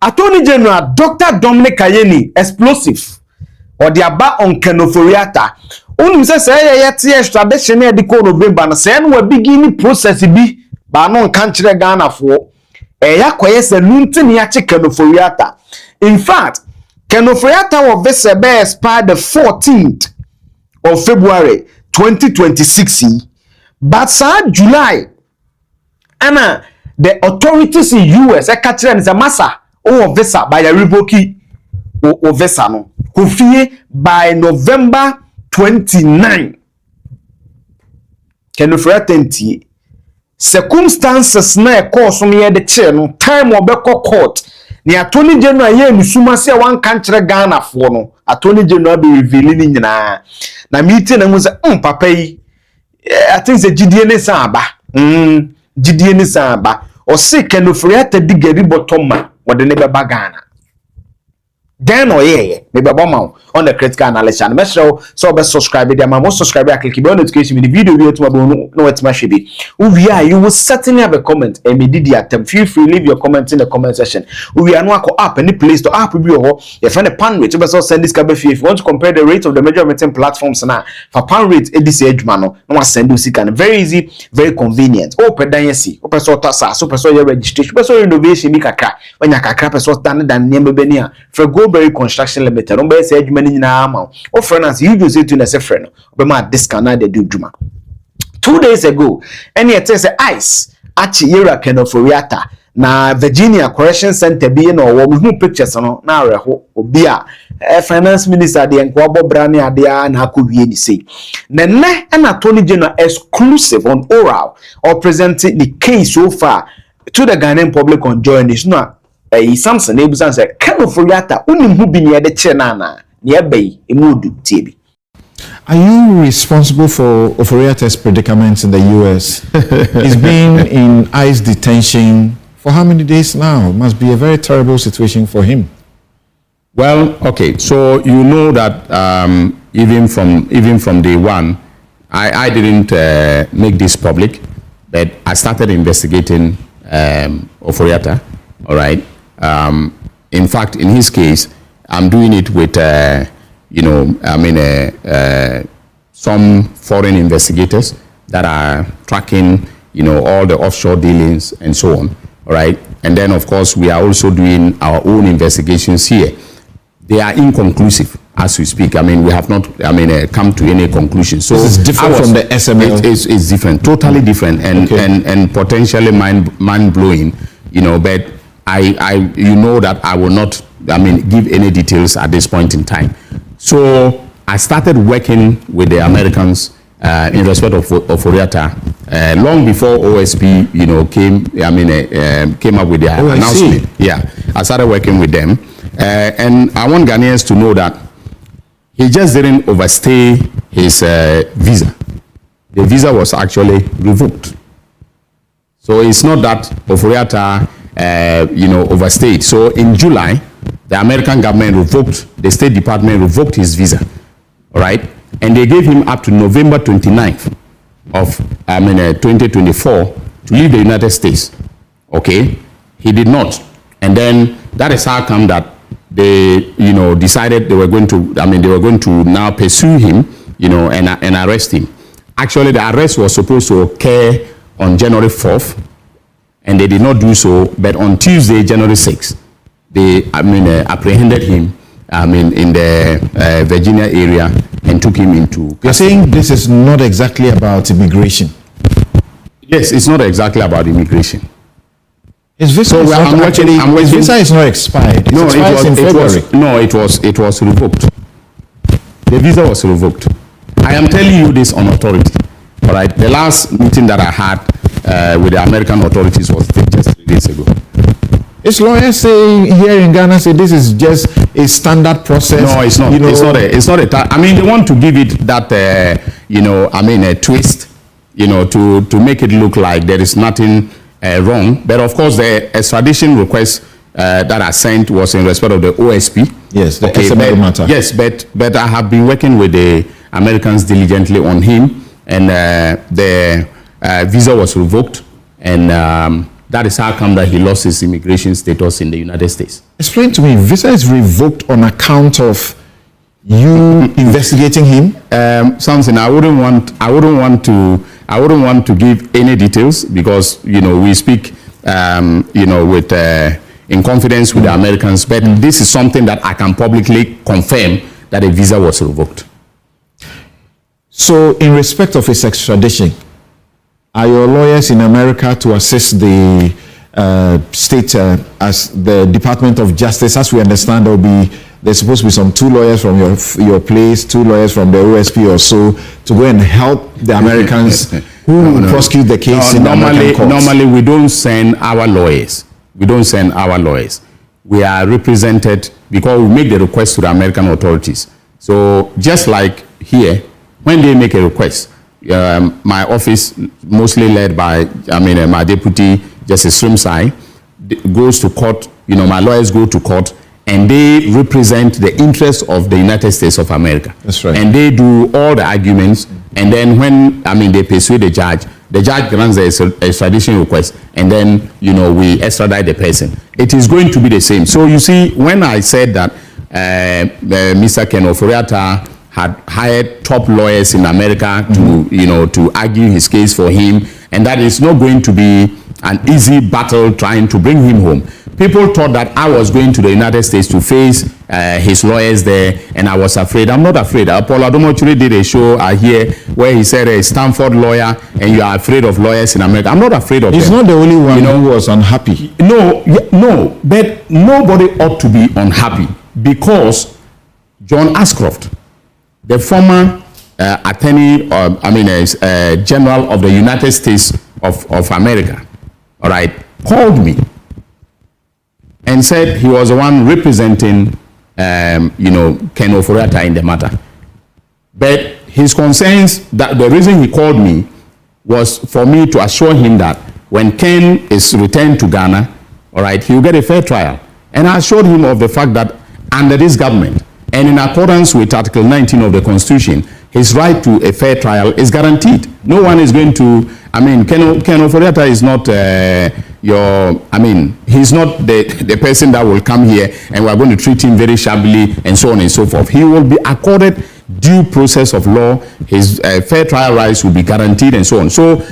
Attorney General Dr. Dominic Ayine explosive or the aba on Ofori Atta. Unu say yet extradition e di ko November na say no beginning process bi ba no kan kire Ghana for yakoye se luntin ya che Ofori Atta. In fact, Ofori Atta will expire the 14th of February 2026. But July, and the authorities in US catch them as a massa or visa by a revocation or visa no by November 29. Ofori Atta circumstances na cause me the chair no time obeko court ni Attorney General ye musuma se wan kan kire Ghana fo no Attorney General be revealing nyina na meeting na mu se papa yi I think the GDA ne samba GDA ne samba o se Ofori Atta digari botoma wode ne beba Ghana then or yeah me beba ma on the critical analysis and make sure so be subscribe there ma subscribe and click the notification with the video we to no what ma shebi you will certainly have a comment and me did attempt feel free leave your comments in the comment section we are no app any place to app bi ho you find a pan rate you send this if you want to compare the rate of the major meeting platforms na for pan rate edisi adwuma no no send you can very easy very convenient open dan yesi open so tasa so person your registration person renovation bi kakra wanya kakra person stand dan name be ni a for Goldberry Construction Limited on be say adwuma ni nyina ma o friends you do say to na say friend be ma discount na dey do adwuma 2 days ago any it say ice achi yera Ofori Atta na Virginia Correction Center bi na wo hu pictures no na areho obi a finance minister de enko abobra ne ade a na akowie ni sei na Attorney General exclusive on oral or presenting the case so far to the Ghanaian public on journalists no Samson Ebusan say Ofori Atta unim hu bi ne de che na na ne bai emudu tiebi. Are you responsible for Ofori Atta's predicaments in the US? He's been in ICE detention for how many days now? It must be a very terrible situation for him. Well, okay, so you know that even from day one, I didn't make this public, but I started investigating Ofori Atta. All right. In fact, in his case, I'm doing it with some foreign investigators that are tracking, all the offshore dealings and so on. All right. And then, of course, we are also doing our own investigations here. They are inconclusive as we speak. I mean, we have not, come to any conclusion. So this is different from the SML. It's different, totally different, and potentially mind blowing. But I that I will not, give any details at this point in time. So I started working with the Americans in respect of Ofori Atta long before OSP, came up with their announcement. Yeah, I started working with them, and I want Ghanaians to know that he just didn't overstay his visa. The visa was actually revoked. So it's not that Ofori Atta, overstayed. So in July, the American government revoked, the State Department revoked his visa, all right? And they gave him up to November 29th of 2024 to leave the United States, okay? He did not. And then that is how come that they, decided they were going to, now pursue him, and arrest him. Actually, the arrest was supposed to occur on January 4th, and they did not do so, but on Tuesday, January 6th, they apprehended him in the Virginia area and took him into custody. You're saying this is not exactly about immigration? Yes, it's not exactly about immigration. His visa his visa is not expired. No, it was revoked. The visa was revoked. I am telling you this on authority. All right. The last meeting that I had with the American authorities was just 3 days ago. His lawyers say here in Ghana say this is just a standard process. No, it's not. It's not a. They want to give it that a twist, to make it look like there is nothing wrong. But of course, the extradition request that I sent was in respect of the OSP. Yes, the SML matter. Yes, but I have been working with the Americans diligently on him, and the visa was revoked, and that is how come that he lost his immigration status in the United States. Explain to me, visa is revoked on account of you investigating him? Something I wouldn't want to give any details, because we speak with in confidence with the Americans, but this is something that I can publicly confirm, that a visa was revoked. So in respect of his extradition, are your lawyers in America to assist the state as the Department of Justice? As we understand, there's supposed to be some 2 lawyers from your place, 2 lawyers from the OSP or so, to go and help the Americans who prosecute the case in American courts. Normally, we don't send our lawyers. We are represented because we make the request to the American authorities. So just like here, when they make a request, my office, mostly led by my deputy Justice Srimsai, goes to court. My lawyers go to court, and they represent the interests of the United States of America. That's right. And they do all the arguments, and then when they persuade the judge grants the extradition request, and then we extradite the person. It is going to be the same. So you see, when I said that Mr. Ken Ofori Atta had hired top lawyers in America to argue his case for him, and that is not going to be an easy battle trying to bring him home. People thought that I was going to the United States to face his lawyers there, and I was afraid. I'm not afraid. Paul Adomochuri did a show here where he said a Stanford lawyer, and you are afraid of lawyers in America. I'm not afraid of them. He's not the only one who was unhappy. No, but nobody ought to be unhappy, because John Ashcroft, the former attorney, general of the United States of America, all right, called me and said he was the one representing, Ken Ofori Atta in the matter. But his concerns, that the reason he called me was for me to assure him that when Ken is returned to Ghana, all right, he will get a fair trial. And I assured him of the fact that under this government, and in accordance with Article 19 of the Constitution, his right to a fair trial is guaranteed. No one is going to, Ken Ofori Atta is not he's not the person that will come here and we're going to treat him very shabbily and so on and so forth. He will be accorded due process of law. His fair trial rights will be guaranteed and so on. So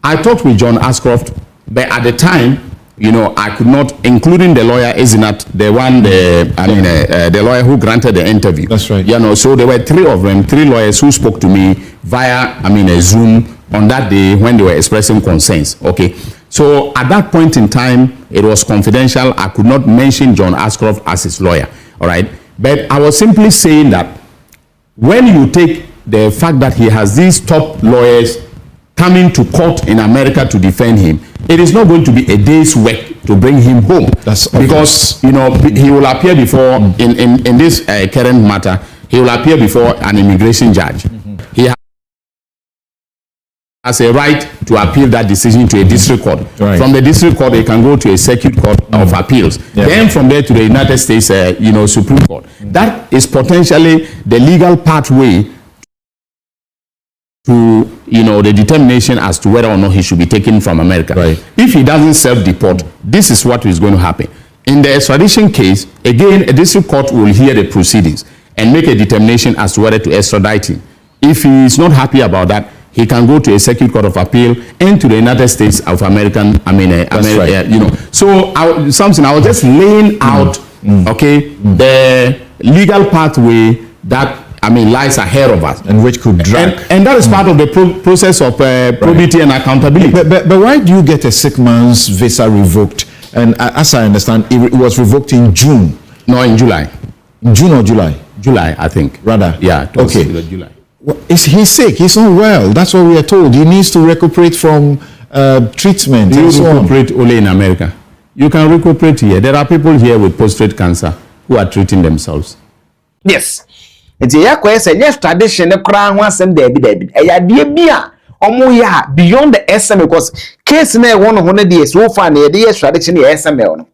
I talked with John Ashcroft, but at the time, I could not, including the lawyer Ezinat, the lawyer who granted the interview. That's right. So there were 3 of them, 3 lawyers who spoke to me via, a Zoom on that day when they were expressing concerns. Okay. So at that point in time, it was confidential. I could not mention John Ashcroft as his lawyer. All right. But I was simply saying that when you take the fact that he has these top lawyers coming to court in America to defend him, it is not going to be a day's work to bring him home. That's because he will appear before in this current matter. He will appear before an immigration judge. He has a right to appeal that decision to a district court. Right. From the district court, he can go to a circuit court of appeals. Yeah. Then from there to the United States, Supreme Court. That is potentially the legal pathway to the determination as to whether or not he should be taken from America. Right. If he doesn't self-deport, this is what is going to happen. In the extradition case, again, a district court will hear the proceedings and make a determination as to whether to extradite him. If he is not happy about that, he can go to a circuit court of appeal and to the United States of America. So I was just laying out, the legal pathway that lies ahead of us, and which could drag, and that is part of the process of probity and accountability. But why do you get a sick man's visa revoked? And as I understand, it was revoked in June. No, in July. In June or July? July, I think. Rather. Yeah. Okay. July. He's sick. He's not well. That's what we are told. He needs to recuperate from treatment. You recuperate only in America. You can recuperate here. There are people here with prostate cancer who are treating themselves. Yes. It's a yes tradition crown once and David. A dear beer omo beyond the SML, because case na 100 years so far near the tradition the SML,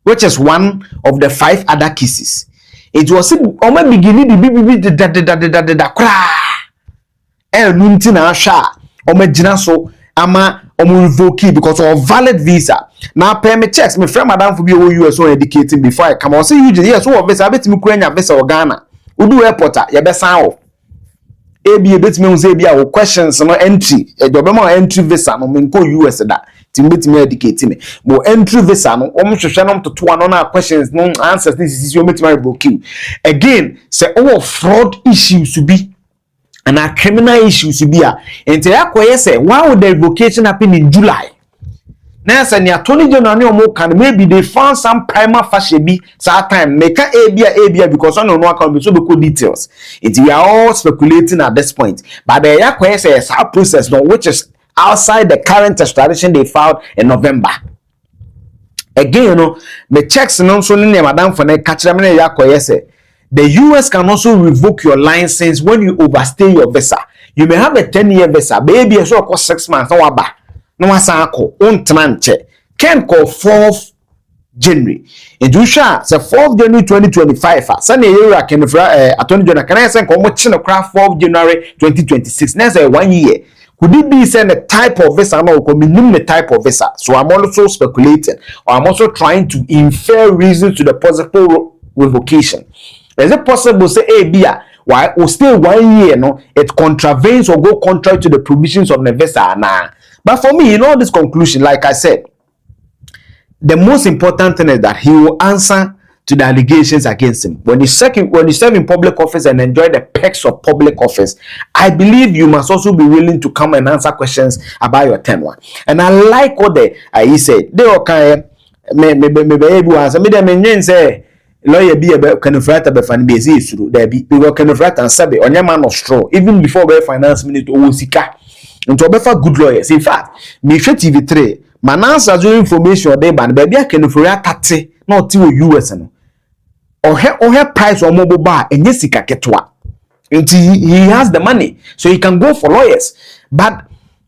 which is one of the 5 other cases. It was almost beginning the cry. Nuntina sha, Omejina so ama revoke because of valid visa. Now pay me checks me friend madam for be US so educating before I come on say you yes so visa bet me kwenya visa or Ghana udu airporter ye be san off ebi bet me say bia questions no entry e do be mo entry visa no me ko US da ti bet me educate me mo entry visa no o hwehwe no toto no na questions no answers this is you met me revoke again say oh fraud issues to be and our criminal issues be a enti akoye say why would the revocation happen in July na say the attorney general ne omo kan maybe they found some prima facie be that time make a be because on no account be so be details we are all speculating at this point but the akoye say it's a process no which is outside the current extradition they filed in November again you know me checks no so ne madam for na catch them na akoye say the US can also revoke your license when you overstay your visa. You may have a 10-year visa, baby, so cost 6 months. No aba, no asako, untmanche. Can call 4th January. In Jusha, the 4th January 2025. Sunday year can Attorney General can I send commotion of craft 4th January 2026. Next 1 year. Could it be send a type of visa no could mean the type of visa? So I'm also speculating, or I'm also trying to infer reasons to the possible revocation. Is it possible say bia why or stay 1 year no it contravenes or go contrary to the provisions of the visa nah. But for me, in all this conclusion, like I said, the most important thing is that he will answer to the allegations against him. When you serve in public office and enjoy the perks of public office, I believe you must also be willing to come and answer questions about your tenure. And I like what he said. They all kind me say lawyer be a kind of writer be fan be through there be kind of writer and sabe on your man of straw even before we finance minute o sika into be for good lawyers. In fact me hwe TV3 manansa zo information dey ban be bia kind of writer not to US no or her price or mobile bar enye sika ketwa until he has the money so he can go for lawyers. But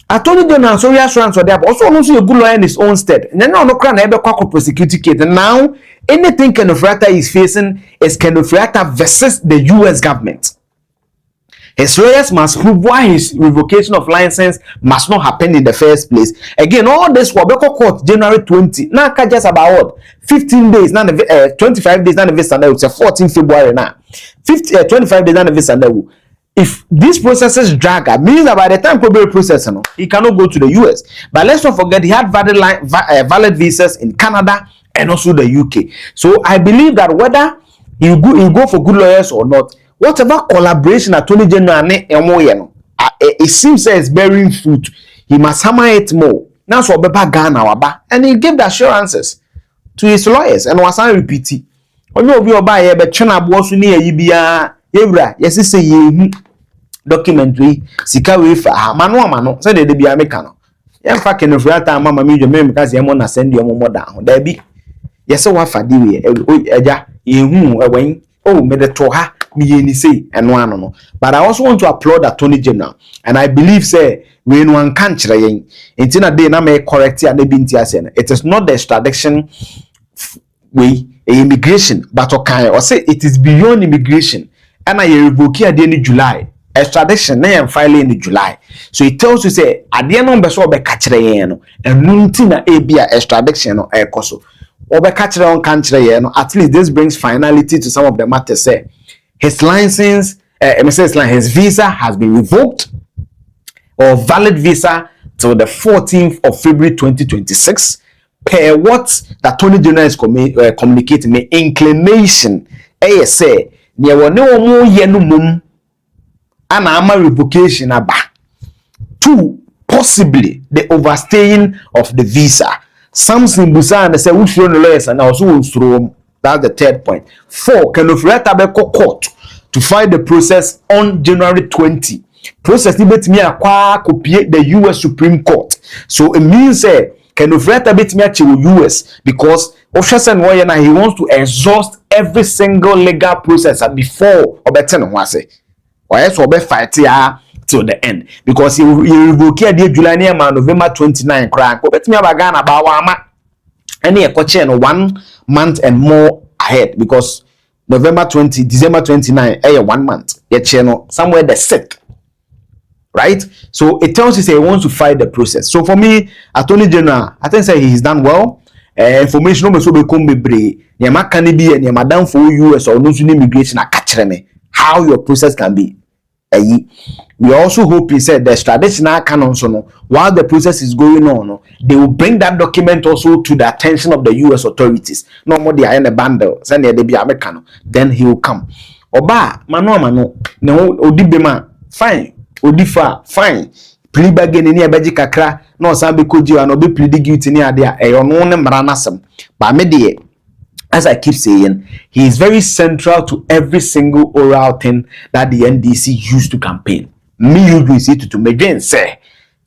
Attorney General so reassurance or there also a good lawyer in his own stead. And no crown ever prosecute case. And now anything Kenneth Frater is facing is Kenneth Frater versus the US government. His lawyers must prove why his revocation of license must not happen in the first place. Again, all this will be court January 20. Now just about what 15 days, now 25 days, now the visa now it's 14 February now. 25 days now the visa now. If these processes drag, it means that by the time probable process, he cannot go to the US. But let's not forget he had valid visas in Canada and also the UK. So I believe that whether you go for good lawyers or not, whatever collaboration Attorney General it seems that it's bearing fruit. He must hammer it more. Now so Ghana and he gave the assurances to his lawyers and was repeating. Yewra yesi say ye documentary sika we fa mano say de bia meka no ye fa Kenneth Frater mama mi dweme meka say mo na send your mo da ho da bi yesi wa fa di we eja yehu ewen oh me de to ha mi ye ni say eno ano no. But I also want to applaud Attorney General and I believe say we no an kan kire yen enti na dey na me correct ya na bi nti ase no. It is not the extradition way immigration but okay or say it is beyond immigration. And I revoke at the end of July. Extradition, na am filing in July. So it tells you say at the end of the be catch and nuntina abia extradition or ekoso. Obe catch on country at least this brings finality to some of the matters. Say his license, his visa has been revoked or valid visa till the 14th of February 2026. Per what the Attorney General is communicating me inclination. Say there were no more yenumum and ama revocation aba. 2, possibly the overstaying of the visa. Something busa and say which run lawyers and also throw. That's the 3rd point. 4, Kenneth Frater be court to file the process on January 20. Process ni bet me akwa copy the US Supreme Court. So it means Kenneth Frater bet me achieve US because Official he wants to exhaust every single legal process before Obeten Wase. Or else Obe fight till the end. Because he revoked the July November 29 crack. Obet me abagan about wama any a 1 month and more ahead because November 20, December 29, 1 month. Yet channel somewhere the 6th. right? So it tells you say he wants to fight the process. So for me, Attorney General, I think say he's done well. Information no so be come bebre. Nyama can be and madam for US or no immigration a catch me how your process can be. We also hope he said the traditional canon so no, while the process is going on, they will bring that document also to the attention of the US authorities. No more they are in a bundle, send they be American, then he will come. Oba, mano, no, odibema, fine, odifa, fine. Plea bargain in abeji kakra, no sambe koji and obi plead guilty ni adia, no ne mranasem. But me as I keep saying, he is very central to every single oral thing that the NDC used to campaign. Me usually see to me say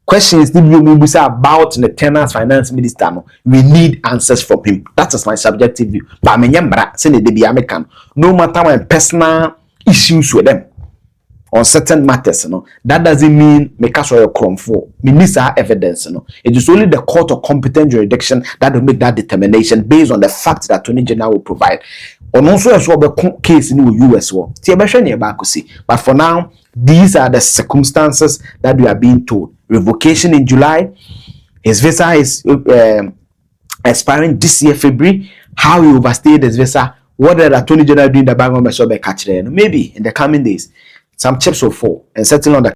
questions about the tenants finance minister. No, we need answers from him. That is my subjective view. But me nyambra say they be American. No matter my personal issues with them on certain matters, that doesn't mean make us or crumb for. Me needs our evidence, It is only the court of competent jurisdiction that will make that determination based on the facts that Attorney General will provide. On also as well the case in the US war. But for now, these are the circumstances that we are being told. Revocation in July. His visa is expiring this year, February. How he overstayed his visa. What did the Attorney General do in the background? Maybe in the coming days, some chips will fall and settle on the